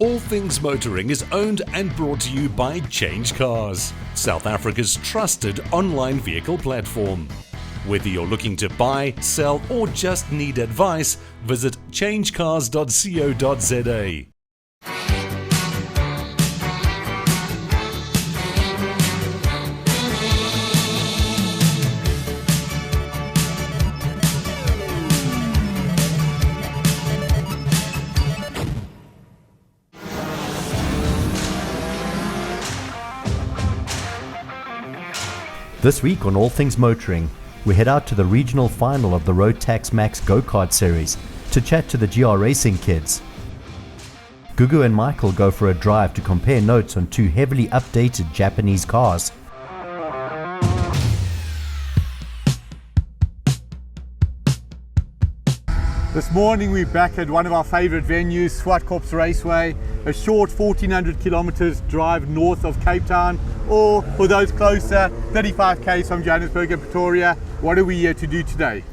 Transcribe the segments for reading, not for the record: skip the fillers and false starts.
All Things Motoring is owned and brought to you by CHANGECARS, South Africa's trusted online vehicle platform. Whether you're looking to buy, sell, or just need advice, visit changecars.co.za. This week on All Things Motoring, we head out to the regional final of the Road Tax Max Go-Kart Series to chat to the GR Racing kids. Gugu and Michael go for a drive to compare notes on two heavily updated Japanese cars. This morning we're back at one of our favourite venues, Swartkops Raceway, a short 1400 kilometres drive north of Cape Town, or for those closer, 35 k's from Johannesburg and Pretoria. What are we here to do today?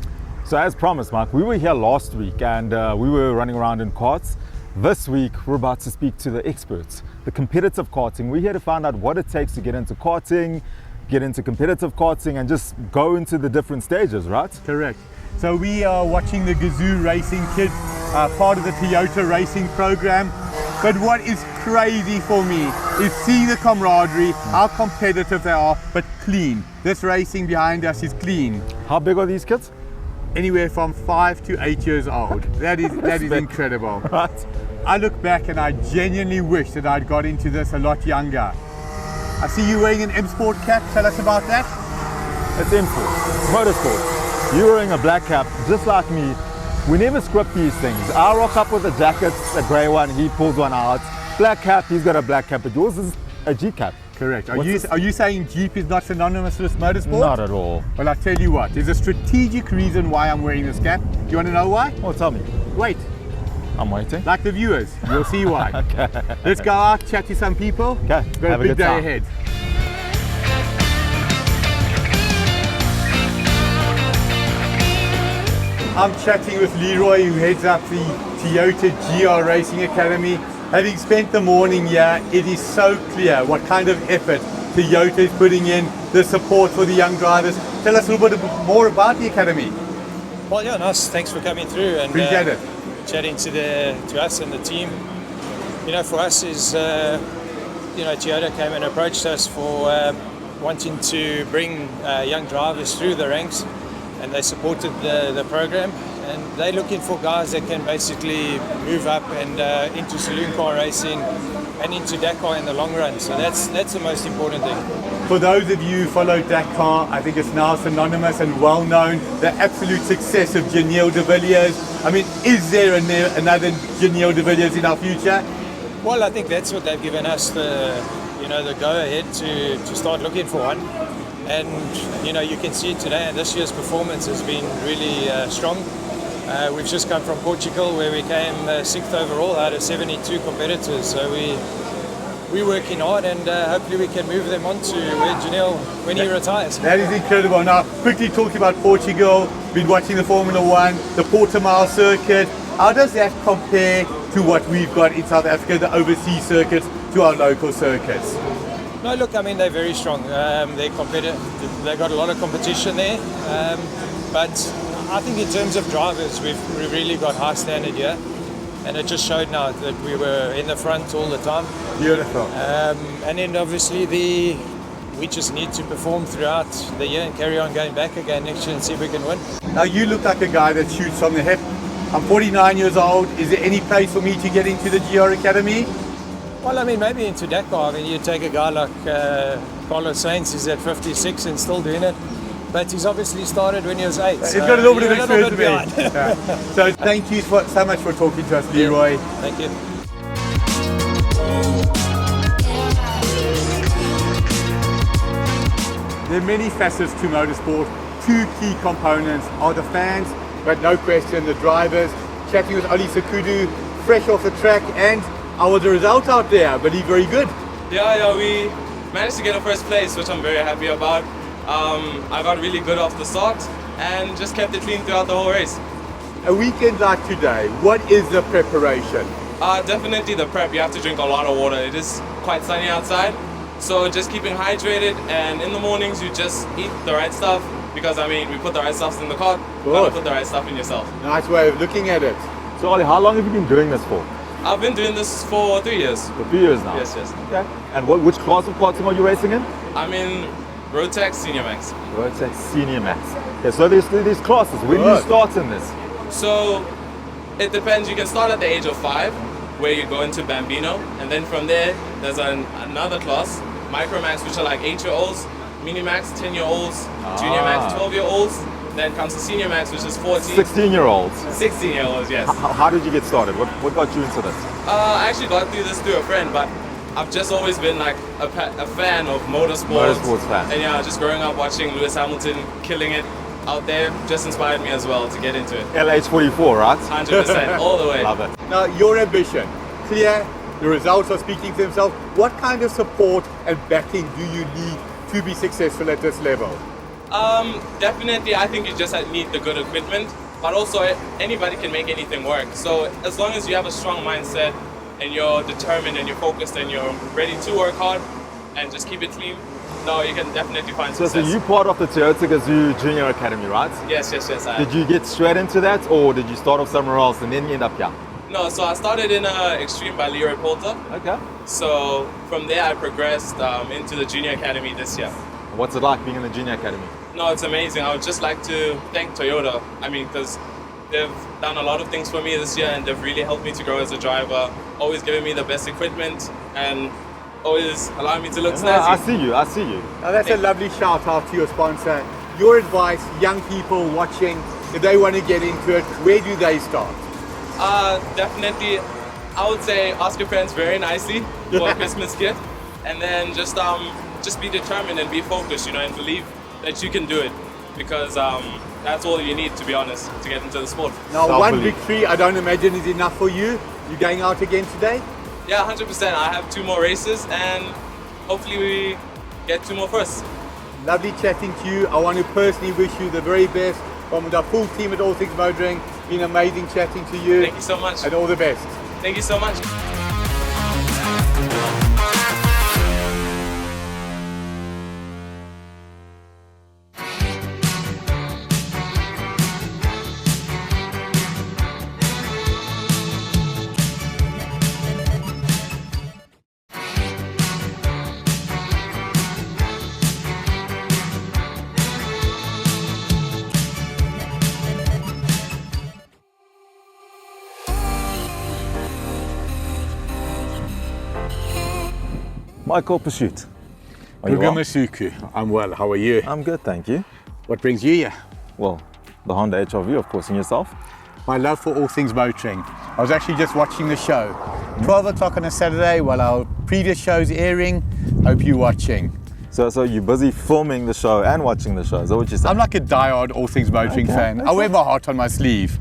So as promised, Mark, we were here last week and we were running around in karts. This week we're about to speak to the experts, the competitive karting. We're here to find out what it takes to get into karting, get into competitive karting, and just go into the different stages, right? Correct. So we are watching the Gazoo Racing kids, part of the Toyota Racing program. But what is crazy for me is seeing the camaraderie, how competitive they are, but clean. This racing behind us is clean. How big are these kids? Anywhere from 5 to 8 years old. That is incredible. Right. I look back and I genuinely wish that I'd got into this a lot younger. I see you wearing an M Sport cap. Tell us about that. It's M Sport, it's motorsport. You're wearing a black cap, just like me. We never script these things. I rock up with a jacket, a grey one, he pulls one out. Black cap, he's got a black cap, but yours is a Jeep cap. Correct. Are you saying Jeep is not synonymous with motorsport? Not at all. Well, I'll tell you what, there's a strategic reason why I'm wearing this cap. You want to know why? Oh, tell me. Wait. I'm waiting. Like the viewers, you'll see why. Okay. Let's go out, chat to some people. Okay. We've got a big day ahead. I'm chatting with Leroy, who heads up the Toyota GR Racing Academy. Having spent the morning here, it is so clear what kind of effort Toyota is putting in, the support for the young drivers. Tell us a little bit more about the academy. Well, yeah, nice. Thanks for coming through and Appreciate it. Chatting to us and the team. You know, for us is, Toyota came and approached us for wanting to bring young drivers through the ranks. And they supported the program, and they're looking for guys that can basically move up and into saloon car racing and into Dakar in the long run. So that's the most important thing. For those of you who follow Dakar, I think it's now synonymous and well known, the absolute success of Janelle de Villiers. I mean, is there another Janelle de Villiers in our future? Well, I think that's what they've given us the go ahead to start looking for one. And you can see today, and this year's performance has been really strong. We've just come from Portugal, where we came 6th overall out of 72 competitors. So we're working hard, and hopefully we can move them on to where Janelle when he retires. That is incredible. Now, quickly talking about Portugal, been watching the Formula One, the Portimao circuit. How does that compare to what we've got in South Africa, the overseas circuits, to our local circuits? No, look, I mean, they're very strong. They've got a lot of competition there. But I think in terms of drivers, we've really got high standard here. And it just showed now that we were in the front all the time. Beautiful. And then obviously we just need to perform throughout the year and carry on going back again next year and see if we can win. Now, you look like a guy that shoots from the hip. I'm 49 years old. Is there any place for me to get into the GR Academy? Well, I mean, maybe into Dakar. I mean, you take a guy like Carlos Sainz, he's at 56 and still doing it. But he's obviously started when he was 8. He's got a little bit of experience to behind. Yeah. So thank you so much for talking to us, Leroy. Yeah, thank you. There are many facets to motorsport. Two key components are the fans, but no question the drivers. Chatting with Ali Sakudu, fresh off the track, and how was the result out there? I believe very good. Yeah, we managed to get a first place, which I'm very happy about. I got really good off the start and just kept it clean throughout the whole race. A weekend like today, what is the preparation? Definitely the prep. You have to drink a lot of water. It is quite sunny outside, so just keeping hydrated, and in the mornings you just eat the right stuff, because I mean we put the right stuff in the cart, you gotta put the right stuff in yourself. Nice way of looking at it. So Ollie, how long have you been doing this for? I've been doing this for 3 years. For 3 years now? Yes, yes. Okay. And which class of karting are you racing in? I'm in Rotax Senior Max. Rotax Senior Max. Okay, so there's classes. When do you start in this? So it depends. You can start at the age of 5, where you go into Bambino, and then from there there's another class, Micro Max, which are like 8-year-olds, Mini Max, 10-year-olds, Junior Max, 12-year-olds. Then comes the Senior Max, which is 14. 16-year-olds. 16-year-olds, yes. How did you get started? What got you into this? I actually got through this through a friend, but I've just always been like a fan of motorsports. Motorsports fan. And yeah, just growing up watching Lewis Hamilton killing it out there just inspired me as well to get into it. LH44, right? 100%, all the way. Love it. Now, your ambition, clear, the results are speaking for themselves. What kind of support and backing do you need to be successful at this level? Definitely, I think you just need the good equipment, but also anybody can make anything work. So as long as you have a strong mindset and you're determined and you're focused and you're ready to work hard and just keep it clean, no, you can definitely find success. So you're part of the Toyota Gazoo Junior Academy, right? Yes, I Did you get straight into that, or did you start off somewhere else and then you end up here? No, so I started in Extreme by Leroy Poulter. Okay. So from there I progressed into the Junior Academy this year. What's it like being in the Junior Academy? No, it's amazing. I would just like to thank Toyota. I mean, because they've done a lot of things for me this year and they've really helped me to grow as a driver, always giving me the best equipment and always allowing me to look snazzy. I see you. Now that's a lovely shout out to your sponsor. Your advice, young people watching, if they want to get into it, where do they start? Definitely, I would say ask your parents very nicely for a Christmas gift, and then just be determined and be focused, and believe that you can do it, because that's all you need, to be honest, to get into the sport. Now, one victory, I don't imagine is enough for you. You going out again today? Yeah, 100%. I have 2 more races, and hopefully we get 2 more firsts. Lovely chatting to you. I want to personally wish you the very best from the full team at All Things Motoring. Been amazing chatting to you. Thank you so much. And all the best. Thank you so much. Michael Pursuit. Guga Masuku. I'm well. How are you? I'm good, thank you. What brings you here? Well, the Honda HRV, of course, and yourself? My love for all things motoring. I was actually just watching the show. 12 o'clock on a Saturday while our previous show's airing. Hope you're watching. So you're busy filming the show and watching the show, is that what you're saying? I'm like a diehard all things motoring fan. I wear my heart on my sleeve.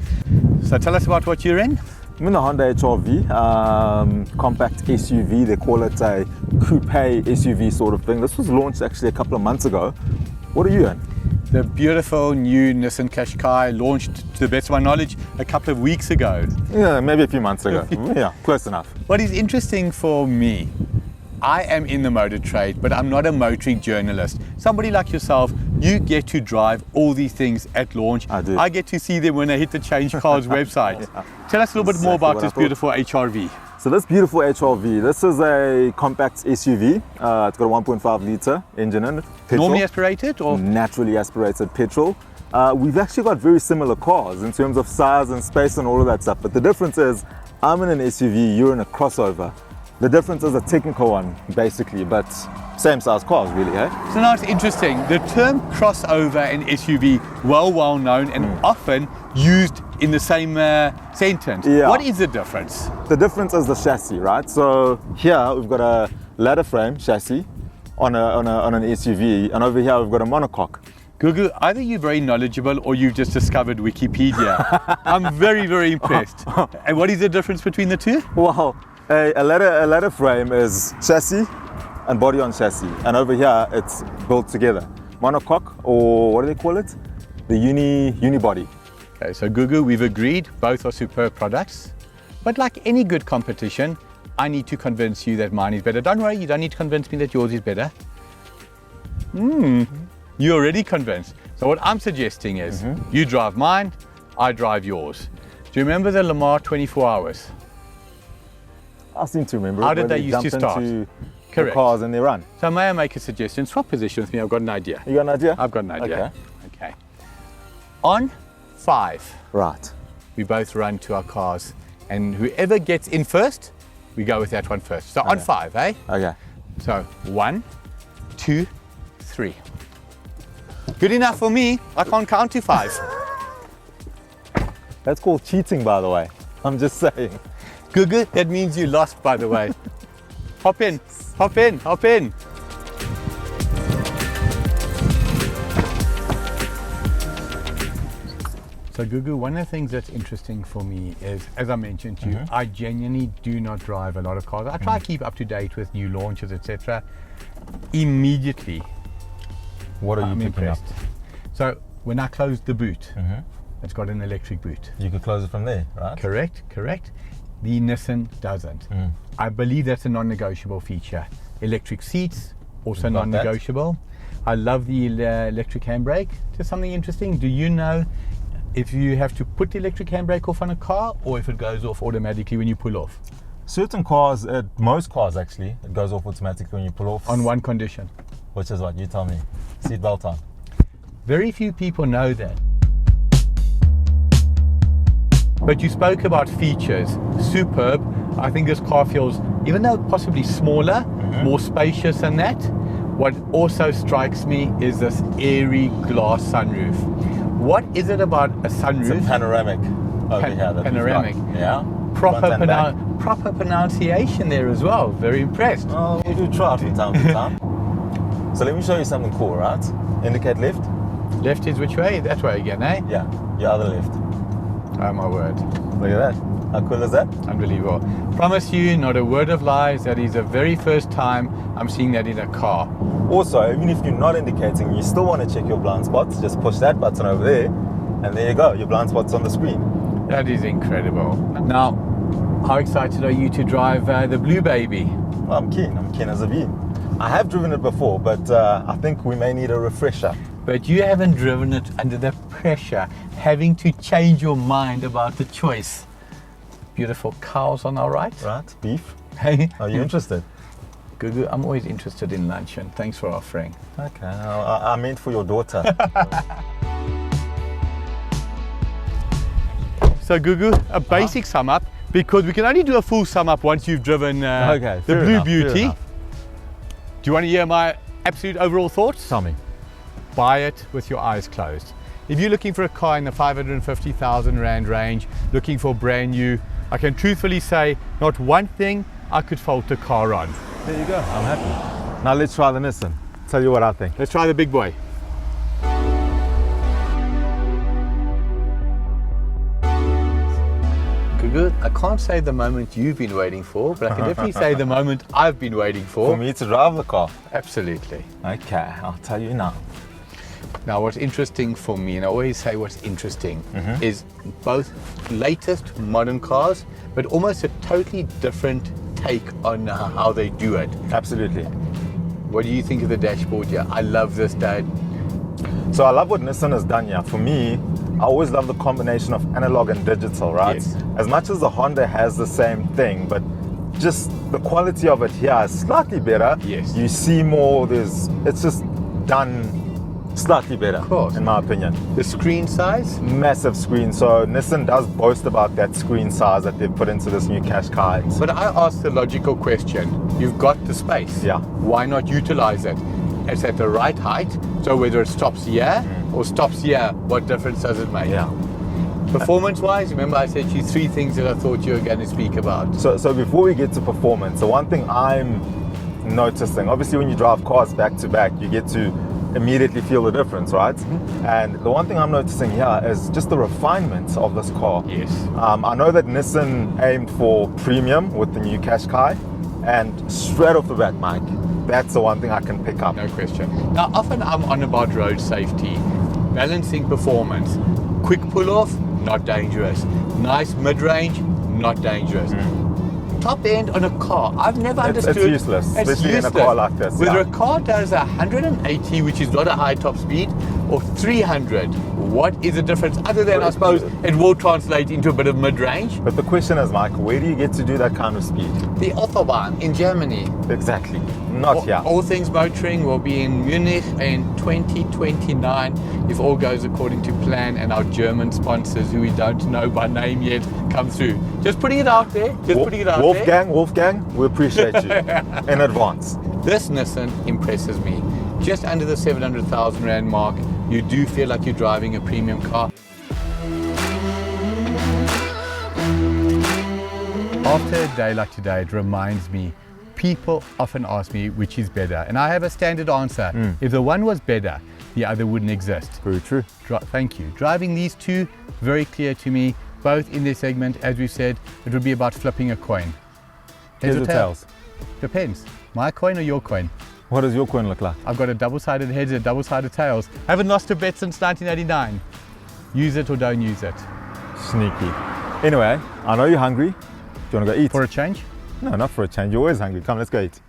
So tell us about what you're in. I'm in the Honda HRV, compact SUV. They call it a coupe SUV sort of thing. This was launched actually a couple of months ago. What are you in? The beautiful new Nissan Qashqai launched, to the best of my knowledge, a couple of weeks ago. Yeah, maybe a few months ago. Yeah, close enough. What is interesting for me, I am in the motor trade, but I'm not a motoring journalist. Somebody like yourself, you get to drive all these things at launch. I do. I get to see them when I hit the CHANGECARS website. Yeah. Tell us a little bit more about this beautiful HRV. So this beautiful HRV, this is a compact SUV. It's got a 1.5 litre engine in it. Petrol. Normally aspirated or? Naturally aspirated petrol. We've actually got very similar cars in terms of size and space and all of that stuff. But the difference is, I'm in an SUV, you're in a crossover. The difference is a technical one, basically, but same size cars, really, eh? So now it's interesting. The term crossover and SUV, well known and often used in the same sentence. Yeah. What is the difference? The difference is the chassis, right? So here we've got a ladder frame chassis on an SUV, and over here we've got a monocoque. Gugu, either you're very knowledgeable or you've just discovered Wikipedia. I'm very, very impressed. And what is the difference between the two? Well, a ladder frame is chassis and body on chassis, and over here it's built together. Monocoque, or what do they call it? The unibody. Okay, so Gugu, we've agreed both are superb products. But like any good competition, I need to convince you that mine is better. Don't worry, you don't need to convince me that yours is better. You're already convinced. So what I'm suggesting is you drive mine, I drive yours. Do you remember the Lamar 24 hours? I seem to remember. How it, did where they used to jump start? into the Correct. cars and they run. So may I make a suggestion? Swap position with me, I've got an idea. You got an idea? I've got an idea. Okay. Okay. On 5, Right. we both run to our cars, and whoever gets in first, we go with that one first. So on 5, eh? Okay. So 1, 2, 3. Good enough for me. I can't count to 5. That's called cheating, by the way. I'm just saying. Good. That means you lost, by the way. Hop in, hop in, hop in. So Gugu, one of the things that's interesting for me is, as I mentioned to you, I genuinely do not drive a lot of cars. I try to keep up to date with new launches, etc. Immediately, What are you I'm picking impressed. up? So when I closed the boot, it's got an electric boot. You could close it from there, right? Correct. The Nissan doesn't. I believe that's a non-negotiable feature. Electric seats, also Got that. non-negotiable. I love the electric handbrake. Just something interesting. Do you know if you have to put the electric handbrake off on a car, or if it goes off automatically when you pull off? Certain cars, most cars actually, it goes off automatically when you pull off. On one condition. Which is what? You tell me. Seat belt on. Very few people know that. But you spoke about features. Superb. I think this car feels, even though possibly smaller, more spacious than that. What also strikes me is this airy glass sunroof. What is it about a sunroof? It's a panoramic over here. that we've panoramic. got. Yeah. Proper, Front and back. proper pronunciation there as well. Very impressed. Oh, we do try from time to time. So let me show you something cool, right? Indicate left. Left is which way? That way again, eh? Yeah, your other left. Oh my word. Look at that. How cool is that? Unbelievable. Promise you, not a word of lies, that is the very first time I'm seeing that in a car. Also, even if you're not indicating, you still want to check your blind spots, just push that button over there, and there you go, your blind spot's on the screen. That is incredible. Now, how excited are you to drive the Blue Baby? Well, I'm keen as a bee. I have driven it before, but I think we may need a refresher. But you haven't driven it under the pressure, having to change your mind about the choice. Beautiful cows on our right. Right, beef. Hey, Are you interested? Gugu, I'm always interested in luncheon. Thanks for offering. Okay, I meant for your daughter. So Gugu, a basic sum up, because we can only do a full sum up once you've driven the Blue Beauty. Do you want to hear my absolute overall thoughts? Tell me. Buy it with your eyes closed. If you're looking for a car in the 550,000 Rand range, looking for brand new, I can truthfully say not one thing I could fault the car on. There you go, I'm happy. Now let's try the Nissan. Tell you what I think. Let's try the big boy. Gugu, I can't say the moment you've been waiting for, but I can definitely say the moment I've been waiting for. For me to drive the car? Absolutely. Okay, I'll tell you now. Now, what's interesting for me, and I always say what's interesting, is both latest modern cars, but almost a totally different take on how they do it. Absolutely. What do you think of the dashboard here? I love this, Dad. So I love what Nissan has done here. For me, I always love the combination of analog and digital, right? Yes. As much as the Honda has the same thing, but just the quality of it here is slightly better. Yes. You see more, it's just done slightly better, Of course. in my opinion. The screen size? Massive screen, so Nissan does boast about that screen size that they've put into this new Qashqai. But I asked the logical question. You've got the space. Yeah. Why not utilize it? It's at the right height, so whether it stops here or stops here, what difference does it make? Yeah. Performance-wise, remember I said to you 3 things that I thought you were going to speak about. So before we get to performance, the one thing I'm noticing, obviously when you drive cars back to back, you get to immediately feel the difference, right? And the one thing I'm noticing here is just the refinement of this car. Yes. I know that Nissan aimed for premium with the new Qashqai, and straight off the bat, Mike, that's the one thing I can pick up. No question. Now, often I'm on about road safety, balancing performance. Quick pull-off, not dangerous. Nice mid-range, not dangerous. Top end on a car, I've never understood. It's useless, especially in a car like this. Whether a car does 180, which is not a high top speed, or 300, what is the difference? Other than, I suppose, it will translate into a bit of mid-range. But the question is, Mike, where do you get to do that kind of speed? The Autobahn in Germany. Exactly, not here. All Things Motoring will be in Munich in 2029, if all goes according to plan and our German sponsors, who we don't know by name yet, come through. Just putting it out there. Wolfgang, we appreciate you in advance. This Nissan impresses me. Just under the 700,000 Rand mark, you do feel like you're driving a premium car. After a day like today, it reminds me, people often ask me which is better, and I have a standard answer. If the one was better, the other wouldn't exist. Very true. Thank you. Driving these two, very clear to me, both in their segment. As we said, it would be about flipping a coin. Heads or tails? Depends. My coin or your coin? What does your coin look like? I've got a double-sided heads and double-sided tails. Haven't lost a bet since 1989. Use it or don't use it. Sneaky. Anyway, I know you're hungry. Do you want to go eat? For a change? No, not for a change. You're always hungry. Come, let's go eat.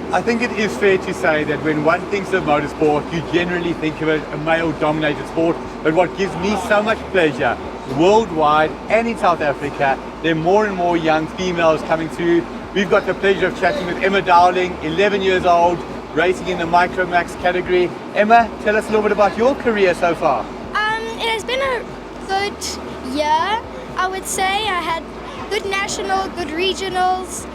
I think it is fair to say that when one thinks of motorsport, you generally think of it a male-dominated sport. But what gives me so much pleasure, worldwide and in South Africa, there are more and more young females coming through. We've got the pleasure of chatting with Emma Dowling, 11 years old, racing in the MicroMax category. Emma, tell us a little bit about your career so far. It has been a good year, I would say. I had good national, good regionals.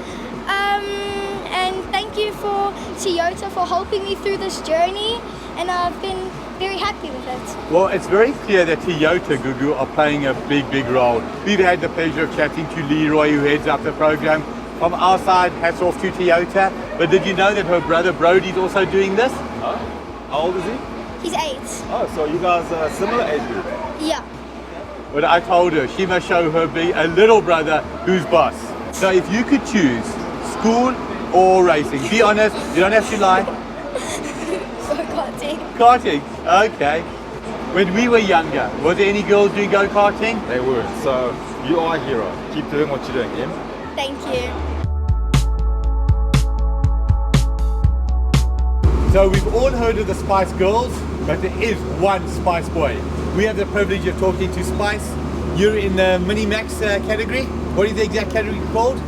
And thank you for Toyota for helping me through this journey, and I've been very happy with it. Well, it's very clear that Toyota, Gugu, are playing a big role. We've had the pleasure of chatting to Leroy, who heads up the program. From our side, hats off to Toyota. But did you know that her brother Brody's also doing this? Oh, how old is he? He's 8. Oh, so you guys are similar age group? Yeah. But I told her she must show her a little brother who's boss. So if you could choose school or racing, be honest, you don't have to lie. Karting. Karting, okay. When we were younger, was there any girls doing go-karting? They were. So you are a hero. Keep doing what you're doing, Em. Thank you. So we've all heard of the Spice Girls, but there is one Spice Boy. We have the privilege of talking to Spice. You're in the Mini-Max category. What is the exact category called?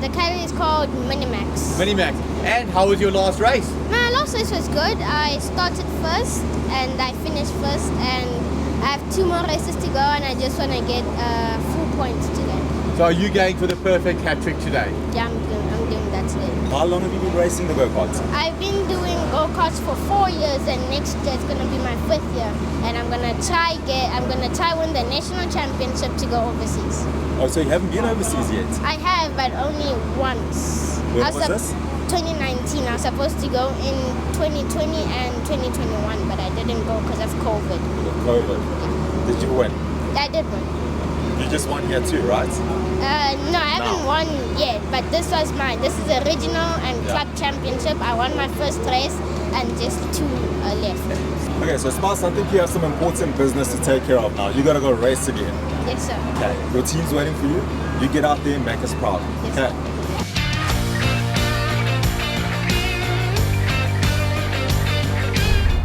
The category is called Minimax. Mini-Max. And how was your last race? My last race was good. I started first and I finished first, and I have 2 more races to go, and I just want to get full points today. So are you going for the perfect hat trick today? Yeah, I'm doing that today. How long have you been racing the go-karts? I've been doing go-karts for 4 years, and next year it's going to be my 5th year. And I'm going to try win the national championship to go overseas. Oh, so you haven't been overseas yet? I have, but only once. When was this? 2019. I was supposed to go in 2020 and 2021, but I didn't go because of COVID. COVID. Did you win? I did win. You just won here too, right? No, I haven't won yet, but this was mine. This is the regional and club championship. I won my first race and just 2 left. Okay, so Spice, I think you have some important business to take care of now. You got to go race again. Yes, sir. Okay, your team's waiting for you. You get out there and make us proud. Yes, okay. sir.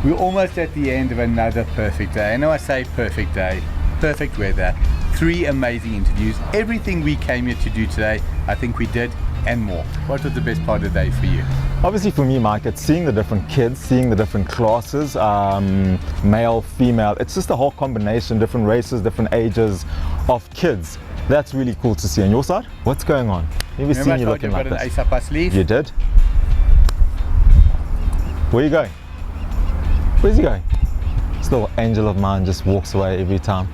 We're almost at the end of another perfect day. I know I say perfect day, perfect weather, 3 amazing interviews. Everything we came here to do today, I think we did and more. What was the best part of the day for you? Obviously for me, Mike, it's seeing the different kids, seeing the different classes, male, female. It's just a whole combination, different races, different ages of kids. That's really cool to see. On your side, what's going on? Maybe seeing you looking like this. An ace up our sleeve? You did? Where are you going? Where's he going? This little angel of mine just walks away every time.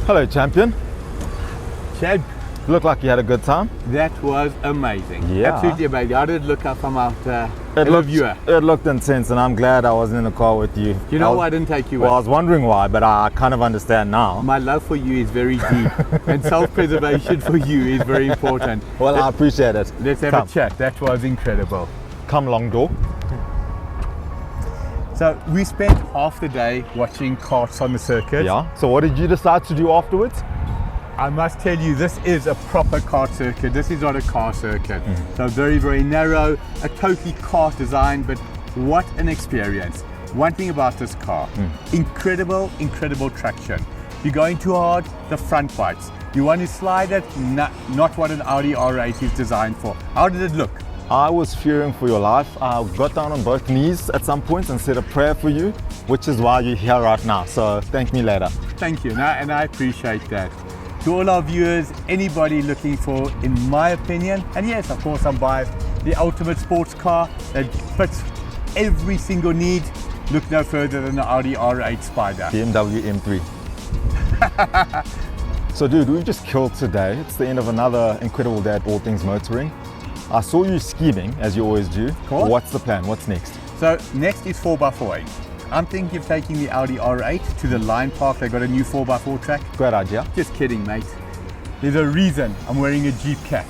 Hello, champion. Chad, Looked like you had a good time. that was amazing. Yeah. Absolutely amazing. How did it look from out It looked intense, and I'm glad I wasn't in the car with you. You know why I didn't take you Well, I with? was wondering why, but I kind of understand now. My love for you is very deep, and self-preservation for you is very important. Well, I appreciate it. Let's have Come. a chat. That was incredible. Come, long door. So we spent half the day watching karts on the circuit. Yeah. So what did you decide to do afterwards? I must tell you, this is a proper kart circuit. This is not a car circuit. So very, very narrow, a totally kart design, but what an experience. One thing about this car, incredible, incredible traction. You're going too hard, the front bites. You want to slide it, not what an Audi R8 is designed for. How did it look? I was fearing for your life. I got down on both knees at some point and said a prayer for you, which is why you're here right now. So thank me later. Thank you, and I appreciate that. To all our viewers, anybody looking for, in my opinion, and yes, of course I'm biased, the ultimate sports car that fits every single need, look no further than the Audi R8 Spider. BMW M3. So dude, we just killed today. It's the end of another incredible day at All Things Motoring. I saw you scheming, as you always do. Cool. What's the plan? What's next? So next is 4x4. I'm thinking of taking the Audi R8 to the Line Park. They got a new 4x4 track. Great idea. Just kidding, mate. There's a reason I'm wearing a Jeep cap.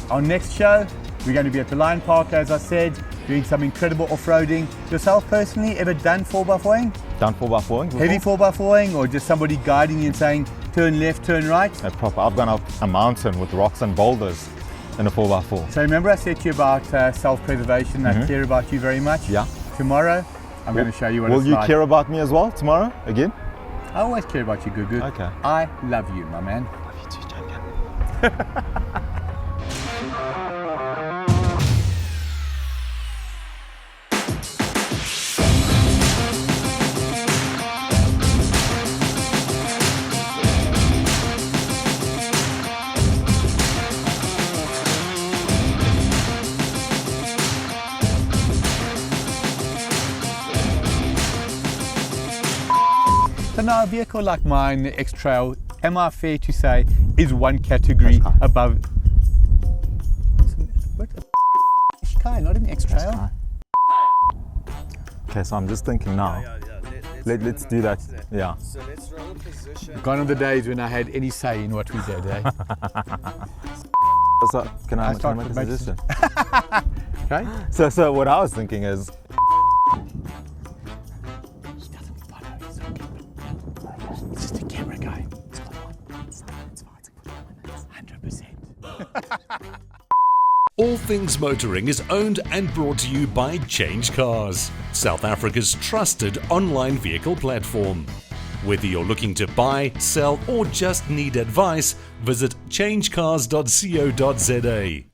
Our next show, we're going to be at the Line Park, as I said, doing some incredible off-roading. Yourself personally, ever done 4x4ing? Done 4x4ing? Heavy 4x4ing, or just somebody guiding you and saying, turn left, turn right? No, proper. I've gone up a mountain with rocks and boulders in a 4x4. So remember I said to you about self-preservation, I care about you very much? Yeah. Tomorrow, I'm going to show you what Will it's you like. care about me as well tomorrow again? I always care about you, Gugu. Okay. I love you, my man. Love you too, champion. So now a vehicle like mine, the X-Trail, am I fair to say, is one category above... What the Qashqai, not an X-Trail? Okay, so I'm just thinking now. Let's do that. Yeah. So let's roll a position. Gone are the days when I had any say in what we did, eh? So can I start make a with my suggestion? Okay? So what I was thinking is, He doesn't follow, he's okay. He's just a camera guy. He's got one. It's fighting for 100%. All Things Motoring is owned and brought to you by CHANGECARS, South Africa's trusted online vehicle platform. Whether you're looking to buy, sell, or just need advice, visit changecars.co.za.